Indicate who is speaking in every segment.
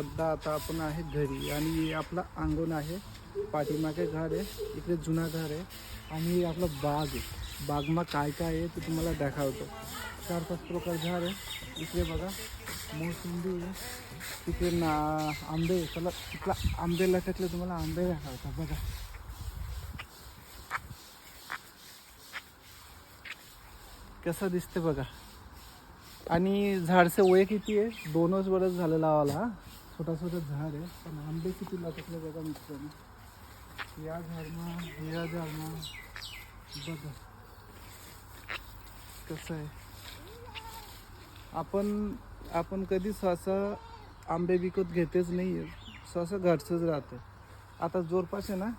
Speaker 1: सध्या आता आपण आहे घरी आणि आपला अंगण आहे, पाठीमागे घर आहे, इकडे जुना घर आहे आणि आपला बाग आहे. बागमा काय काय आहे ते तुम्हाला दाखवतो. 4-5 प्रकार झाड आहे. इकडे बघा मोसंबी आहे, तिकडे आंबे आहे. चला तिथला आंबे लटकले, तुम्हाला आंबे दाखवतो बघा. कसं दिसते बघा. आणि झाडचं वय किती आहे, 2च वर्ष झालं लावायला. छोटा छोटा झाड आहे, पण आंबे किती लटकले बघा मित्रांनो. या झाडमा बघा कसं आहे. आपण कधी स्वतः आंबे विकत घेतेच नाही, स्वतः घरचंच राहतं. आता जोरपास आहे ना,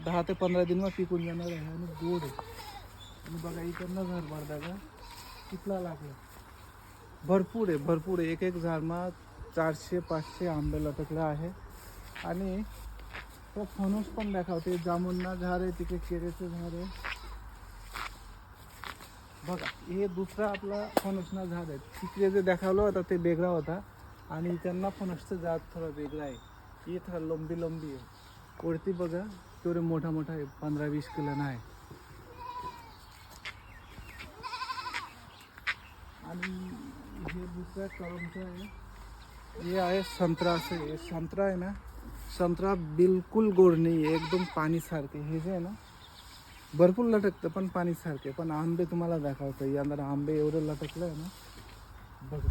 Speaker 1: 10 ते 15 दिन मग पिकून जाणार आहे आणि गोड आहे. आणि बघा इकडनं घर भरता का कितला लागला. भरपूर आहे. एक झाडमा 400-500 आंबे लटकले आहे. आणि तो फणस पण दाखवते. जामुनना झाड आहे, तिकडे केळीचं झाड आहे बघा. हे दुसरा आपला फणसना झाड आहे. तिकडे जे दाखवलं होता ते वेगळा होता आणि त्यांना फणसचं झाड थोडं वेगळं आहे. हे थोडं लंबी आहे. वरती बघा तेवढे मोठा आहे, 15-20 किलोना आहे. आणि हे दुसऱ्या कलमचं आहे. हे आहे संत्रा. असं आहे संत्रा आहे ना, संत्रा बिलकुल गोड नाही आहे, एकदम पाणीसारखे. हे जे आहे ना भरपूर लटकतं पण पाणीसारखे. पण आंबे तुम्हाला दाखवतं, यंदा आंबे एवढं लटकलं आहे ना बघा.